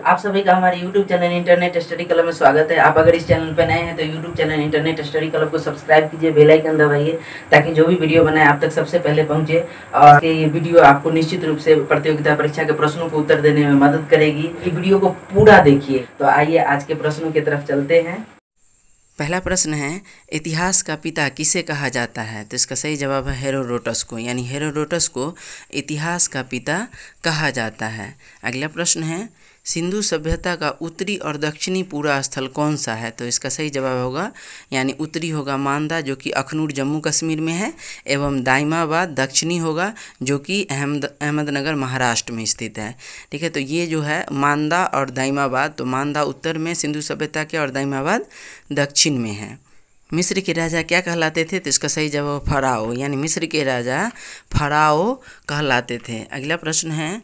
आप सभी का हमारे YouTube channel internet study club में स्वागत है। आप अगर इस चैनल पर नए हैं तो YouTube channel internet study club को सब्सक्राइब कीजिए, बेल आइकन दबाइए ताकि जो भी वीडियो बनाए आप तक सबसे पहले पहुंचे। और ये वीडियो आपको निश्चित रूप से प्रतियोगिता परीक्षा के प्रश्नों को उत्तर देने में मदद करेगी। ये वीडियो को पूरा देखिए। तो आइए आज के प्रश्नों की तरफ चलते हैं। पहला प्रश्न है, इतिहास का पिता किसे कहा जाता है? तो इसका सही जवाब है हेरोडोटस को, यानी हेरोडोटस को इतिहास का पिता कहा जाता है। अगला प्रश्न है, सिंधु सभ्यता का उत्तरी और दक्षिणी पूरा स्थल कौन सा है? तो इसका सही जवाब होगा, यानी उत्तरी होगा मांदा जो कि अखनूर जम्मू कश्मीर में है, एवं दाइमाबाद दक्षिणी होगा जो कि अहमदनगर महाराष्ट्र में स्थित है। ठीक है, तो ये जो है मांदा और दाइमाबाद, तो मांदा उत्तर में सिंधु सभ्यता के और दाइमाबाद दक्षिण में है। मिस्र के राजा क्या कहलाते थे? तो इसका सही जवाब फराओ, यानी मिस्र के राजा फराओ कहलाते थे। अगला प्रश्न है,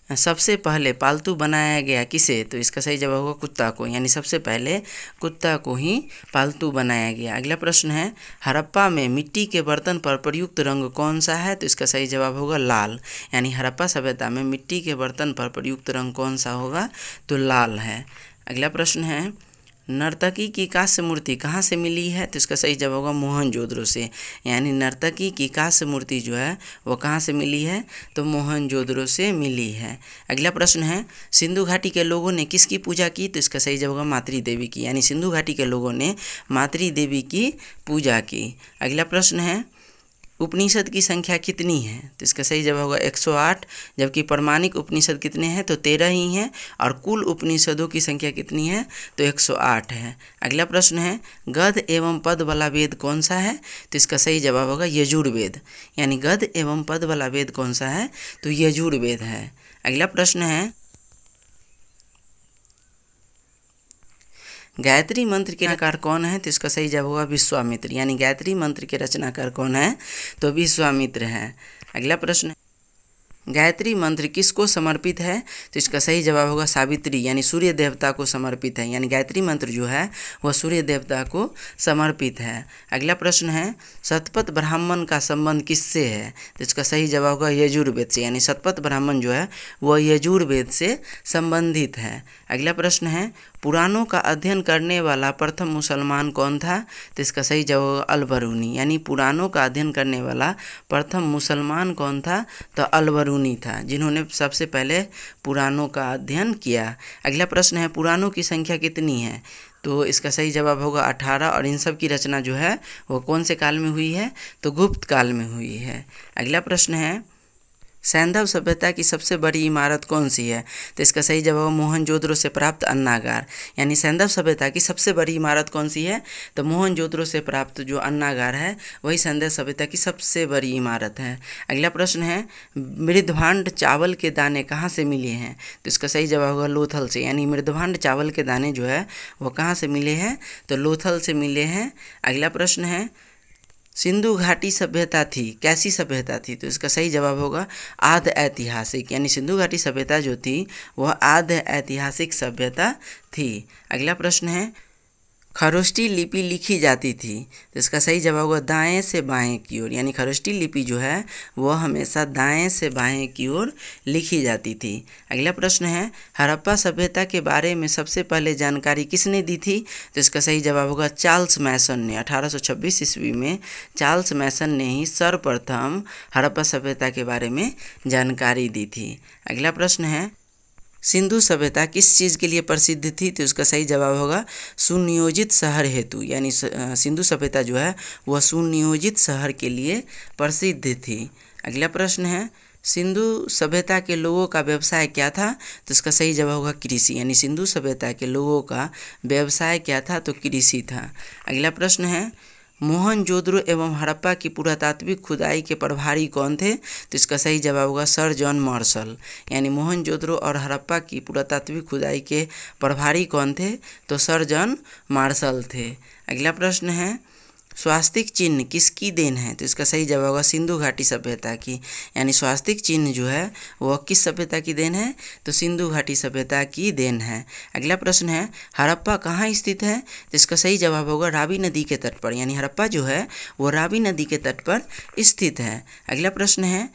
सबसे पहले पालतू बनाया गया किसे? तो इसका सही जवाब होगा कुत्ता को, यानी सबसे पहले कुत्ता को ही पालतू बनाया गया। अगला प्रश्न है, हड़प्पा में मिट्टी के बर्तन पर प्रयुक्त रंग कौन सा है? तो इसका सही जवाब होगा लाल, यानी हड़प्पा सभ्यता में मिट्टी के बर्तन पर प्रयुक्त रंग कौन सा होगा? तो लाल है। अगला प्रश्न है, नर्तकी की कांस्य मूर्ति कहाँ से मिली है? तो इसका सही जवाब होगा मोहनजोदड़ो से, यानी नर्तकी की कांस्य मूर्ति जो है वो कहाँ से मिली है? तो मोहनजोदड़ो से मिली है। अगला प्रश्न है, सिंधु घाटी के लोगों ने किसकी पूजा की? तो इसका सही जवाब होगा मातृ देवी की, यानी सिंधु घाटी के लोगों ने मातृ देवी की पूजा की। अगला प्रश्न है, उपनिषद की संख्या कितनी है? तो इसका सही जवाब होगा 108, जबकि प्रमाणिक उपनिषद कितने हैं? तो 13 ही हैं, और कुल उपनिषदों की संख्या कितनी है? तो 108 है। अगला प्रश्न है, गद्य एवं पद वाला वेद कौन सा है? तो इसका सही जवाब होगा यजुर्वेद, यानी गद्य एवं पद वाला वेद कौन सा है? तो यजुर्वेद है। अगला प्रश्न है, गायत्री मंत्र के रचनाकार कौन है? तो इसका सही जवाब होगा विश्वामित्र, यानी गायत्री मंत्र के रचनाकार कौन है? तो विश्वामित्र है। अगला प्रश्न है, गायत्री मंत्र किसको समर्पित है? तो इसका सही जवाब होगा सावित्री, यानी सूर्य देवता को समर्पित है, यानी गायत्री मंत्र जो है वह सूर्य देवता को समर्पित है। अगला प्रश्न है, शतपथ ब्राह्मण का संबंध किससे है? तो इसका सही जवाब होगा यजुर्वेद से, यानी शतपथ ब्राह्मण जो है वह यजुर्वेद से संबंधित है। अगला प्रश्न है, पुराणों का अध्ययन करने वाला प्रथम मुसलमान कौन था? तो इसका सही जवाब होगा अल-बरूनी, यानी पुराणों का अध्ययन करने वाला प्रथम मुसलमान कौन था? तो अल-बरूनी था, जिन्होंने सबसे पहले पुराणों का अध्ययन किया। अगला प्रश्न है, पुराणों की संख्या कितनी है? तो इसका सही जवाब होगा 18, और इन सब की रचना जो है वो कौन से काल में हुई है? तो गुप्त काल में हुई है। अगला प्रश्न है, सैंधव सभ्यता की सबसे बड़ी इमारत कौन सी है? तो इसका सही जवाब मोहनजोदड़ो से प्राप्त अन्नागार, यानी सैंधव सभ्यता की सबसे बड़ी इमारत कौन सी है? तो मोहनजोदड़ो से प्राप्त जो अन्नागार है वही सैंधव सभ्यता की सबसे बड़ी इमारत है। अगला प्रश्न है, मृदभांड चावल के दाने कहाँ से मिले हैं? तो इसका सही जवाब होगा लोथल से, यानी मृदभांड चावल के दाने जो है वो कहाँ से मिले हैं? तो लोथल से मिले हैं। अगला प्रश्न है, सिंधु घाटी सभ्यता थी कैसी सभ्यता थी? तो इसका सही जवाब होगा आद्य ऐतिहासिक, यानी सिंधु घाटी सभ्यता जो थी वह आद्य ऐतिहासिक सभ्यता थी। अगला प्रश्न है, खरोष्टी लिपि लिखी जाती थी, तो इसका सही जवाब होगा दाएं से बाएं की ओर, यानी खरोष्टी लिपि जो है वह हमेशा दाएं से बाएं की ओर लिखी जाती थी। अगला प्रश्न है, हड़प्पा सभ्यता के बारे में सबसे पहले जानकारी किसने दी थी? तो इसका सही जवाब होगा चार्ल्स मैसन ने। 1826 ईस्वी में चार्ल्स मैसन ने ही सर्वप्रथम हड़प्पा सभ्यता के बारे में जानकारी दी थी। अगला प्रश्न है, सिंधु सभ्यता किस चीज़ के लिए प्रसिद्ध थी? तो इसका सही जवाब होगा सुनियोजित शहर हेतु, यानी सिंधु सभ्यता जो है वह सुनियोजित शहर के लिए प्रसिद्ध थी। अगला प्रश्न है, सिंधु सभ्यता के लोगों का व्यवसाय क्या था? तो इसका सही जवाब होगा कृषि, यानी सिंधु सभ्यता के लोगों का व्यवसाय क्या था? तो कृषि था। अगला प्रश्न है, मोहनजोदड़ो एवं हड़प्पा की पुरातात्विक खुदाई के प्रभारी कौन थे? तो इसका सही जवाब होगा सर जॉन मार्शल, यानी मोहनजोदड़ो और हड़प्पा की पुरातात्विक खुदाई के प्रभारी कौन थे? तो सर जॉन मार्शल थे। अगला प्रश्न है, स्वास्तिक चिन्ह किसकी देन है? तो इसका सही जवाब होगा सिंधु घाटी सभ्यता की, यानी स्वास्तिक चिन्ह जो है वह किस सभ्यता की देन है? तो सिंधु घाटी सभ्यता की देन है। अगला प्रश्न है, हड़प्पा कहाँ स्थित है? तो इसका सही जवाब होगा रावी नदी के तट पर, यानी हड़प्पा जो है वो रावी नदी के तट पर स्थित है। अगला प्रश्न है,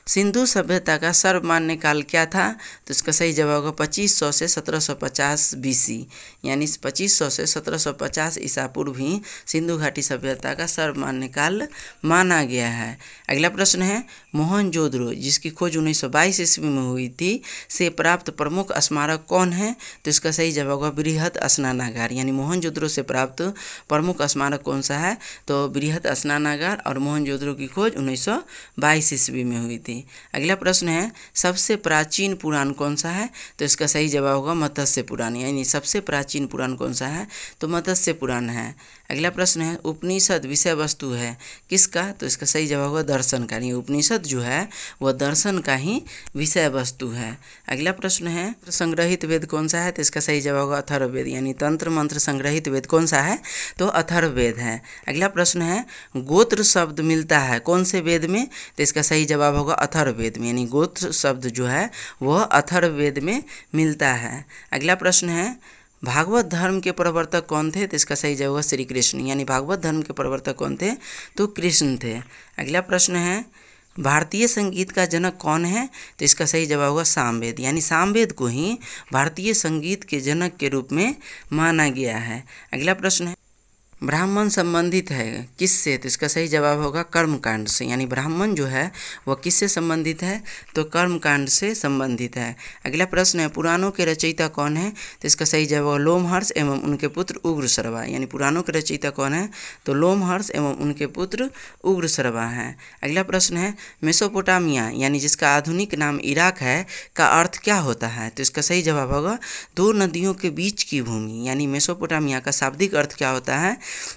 सिंधु सभ्यता का सर्वमान्य काल क्या था? तो इसका सही जवाब होगा 2500 से 1750 BC, यानी 2500 से 1750 ईसा पूर्व ही सिंधु घाटी सभ्यता का सर्वमान्य काल माना गया है। अगला प्रश्न है, मोहनजोदड़ो जिसकी खोज 1922 ईस्वी में हुई थी से प्राप्त प्रमुख स्मारक कौन है? तो इसका सही जवाब होगा बृहत स्नानागार, यानी मोहनजोदड़ो से प्राप्त प्रमुख स्मारक कौन सा है? तो बृहत स्नानागार, और मोहनजोदड़ो की खोज 1922 ईस्वी में हुई थी। अगला प्रश्न है, सबसे प्राचीन पुराण कौन सा है? तो इसका सही जवाब होगा मत्स्य पुराण, यानी सबसे प्राचीन पुराण कौन सा है? तो मत्स्य पुराण है। अगला प्रश्न है, उपनिषद विषय वस्तु है किसका? तो इसका सही जवाब होगा दर्शन का, यानी उपनिषद जो है वह दर्शन का ही विषय वस्तु है। अगला प्रश्न है, संग्रहित वेद कौन सा है? तो इसका सही जवाब होगा अथर्ववेद, यानी तंत्र मंत्र संग्रहित वेद कौन सा है? तो अथर्ववेद है। अगला प्रश्न है, गोत्र शब्द मिलता है कौन से वेद में? तो इसका सही जवाब होगा अथर्ववेद में, यानी गोत्र शब्द जो है वह अथर्ववेद में मिलता है। अगला प्रश्न है, भागवत धर्म के प्रवर्तक कौन थे? तो इसका सही जवाब होगा श्री कृष्ण, यानी भागवत धर्म के प्रवर्तक कौन थे? तो कृष्ण थे। अगला प्रश्न है, भारतीय संगीत का जनक कौन है? तो इसका सही जवाब होगा सामवेद, यानी सामवेद को ही भारतीय संगीत के जनक के रूप में माना गया है। अगला प्रश्न है, ब्राह्मण संबंधित है किससे? तो इसका सही जवाब होगा कर्मकांड से, यानी ब्राह्मण जो है वह किससे संबंधित है? तो कर्मकांड से संबंधित है। अगला प्रश्न है, पुराणों के रचयिता कौन है? तो इसका सही जवाब होगा लोमहर्ष एवं उनके पुत्र उग्रश्रवा, यानी पुराणों के रचयिता कौन है? तो लोमहर्ष एवं उनके पुत्र उग्रश्रवा हैं। अगला प्रश्न है, मेसोपोटामिया यानी जिसका आधुनिक नाम इराक है का अर्थ क्या होता है? तो इसका सही जवाब होगा दो नदियों के बीच की भूमि, यानी मेसोपोटामिया का शाब्दिक अर्थ क्या होता है?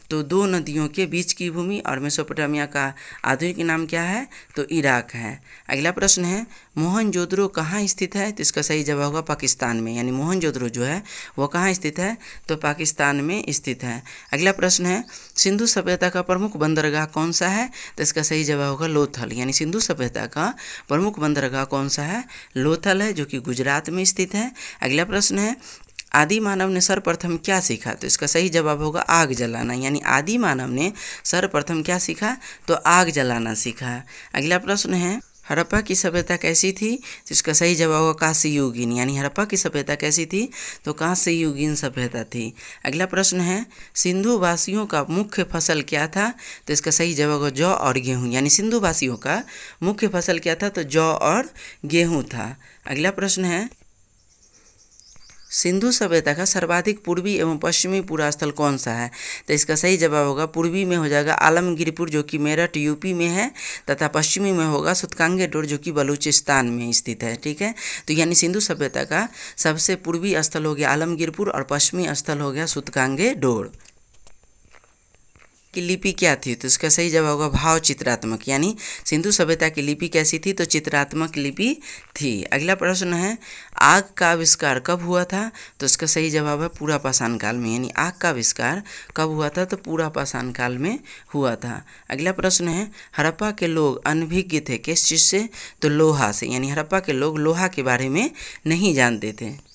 तो दो नदियों के बीच की भूमि, और मेसोपोटामिया का आधुनिक नाम क्या है? तो इराक है। अगला प्रश्न है, मोहनजोदड़ो कहाँ स्थित है? तो इसका सही जवाब होगा पाकिस्तान में, यानी मोहनजोदड़ो जो है वो कहाँ स्थित है? तो पाकिस्तान में स्थित है। अगला प्रश्न है, सिंधु सभ्यता का प्रमुख बंदरगाह कौन सा है? तो इसका सही जवाब होगा लोथल, यानी सिंधु सभ्यता का प्रमुख बंदरगाह कौन सा है? लोथल है, जो कि गुजरात में स्थित है। अगला प्रश्न है, आदि मानव ने सर्वप्रथम क्या सीखा? तो इसका सही जवाब होगा आग जलाना, यानी आदि मानव ने सर्वप्रथम क्या सीखा? तो आग जलाना सीखा। अगला प्रश्न है, हड़प्पा की सभ्यता कैसी थी? तो इसका सही जवाब होगा कांस्ययुगीन, यानी हड़प्पा की सभ्यता कैसी थी? तो कांस्ययुगीन सभ्यता थी। अगला प्रश्न है, सिंधु वासियों का मुख्य फसल क्या था? तो इसका सही जवाब होगा जौ और गेहूँ, यानी सिंधु वासियों का मुख्य फसल क्या था? तो जौ और गेहूँ था। अगला प्रश्न है, सिंधु सभ्यता का सर्वाधिक पूर्वी एवं पश्चिमी पूरा स्थल कौन सा है? तो इसका सही जवाब होगा पूर्वी में हो जाएगा आलमगीरपुर, जो कि मेरठ यूपी में है, तथा पश्चिमी में होगा सुतकांगे डोर, जो कि बलूचिस्तान में स्थित है। ठीक है, तो यानी सिंधु सभ्यता का सबसे पूर्वी स्थल हो गया आलमगीरपुर और पश्चिमी स्थल हो गया सुतकांगे डोर। की लिपि क्या थी? तो इसका सही जवाब होगा भाव चित्रात्मक, यानी सिंधु सभ्यता की लिपि कैसी थी? तो चित्रात्मक लिपि थी। अगला प्रश्न है, आग का आविष्कार कब हुआ था? तो इसका सही जवाब है पूरा पाषाण काल में, यानी आग का आविष्कार कब हुआ था? तो पूरा पाषाण काल में हुआ था। अगला प्रश्न है, हड़प्पा के लोग अनभिज्ञ थे किस चीज़ से? तो लोहा से, यानी हड़प्पा के लोग लोहा के बारे में नहीं जानते थे।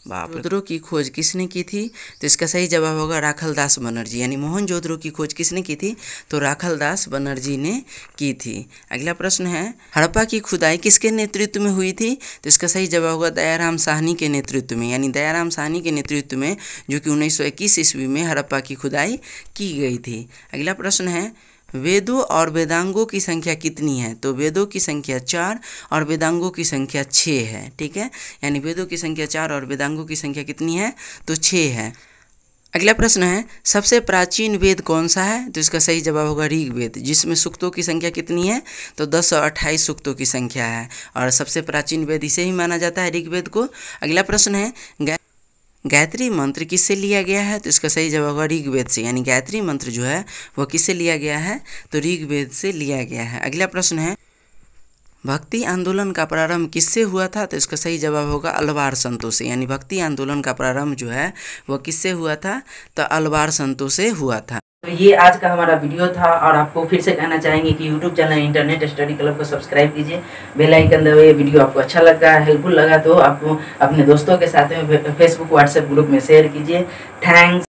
मोहनजोदड़ो की खोज किसने की थी? तो इसका सही जवाब होगा राखलदास बनर्जी, यानी मोहनजोदड़ो की खोज किसने की थी? तो राखलदास बनर्जी ने की थी। अगला प्रश्न है, हड़प्पा की खुदाई किसके नेतृत्व में हुई थी? तो इसका सही जवाब होगा दयाराम साहनी के नेतृत्व में, यानी दयाराम साहनी के नेतृत्व में, जो कि 1921 ईस्वी में हड़प्पा की खुदाई की गई थी। अगला प्रश्न है, वेदों और वेदांगों की संख्या कितनी है? तो वेदों की संख्या 4 और वेदांगों की संख्या 6 है। ठीक है, यानी वेदों की संख्या 4 और वेदांगों की संख्या कितनी है? तो 6 है। अगला प्रश्न है, सबसे प्राचीन वेद कौन सा है? तो इसका सही जवाब होगा ऋग्वेद, जिसमें सूक्तों की संख्या कितनी है? तो 10 और 28 सूक्तों की संख्या है, और सबसे प्राचीन वेद इसे ही माना जाता है, ऋग्वेद को। अगला प्रश्न है, गायत्री मंत्र किससे लिया गया है? तो इसका सही जवाब होगा ऋग्वेद से, यानी गायत्री मंत्र जो है वह किससे लिया गया है? तो ऋग्वेद से लिया गया है। अगला प्रश्न है, भक्ति आंदोलन का प्रारंभ किससे हुआ था? तो इसका सही जवाब होगा अलवार संतों से, यानी भक्ति आंदोलन का प्रारंभ जो है वह किससे हुआ था? तो अलवार संतों से हुआ था। तो ये आज का हमारा वीडियो था, और आपको फिर से कहना चाहेंगे कि YouTube channel internet study club को सब्सक्राइब कीजिए, बेल आइकन दबाइए। वीडियो आपको अच्छा लगा, हेल्पफुल लगा तो आपको अपने दोस्तों के साथ में फेसबुक व्हाट्सएप ग्रुप में शेयर कीजिए। थैंक्स।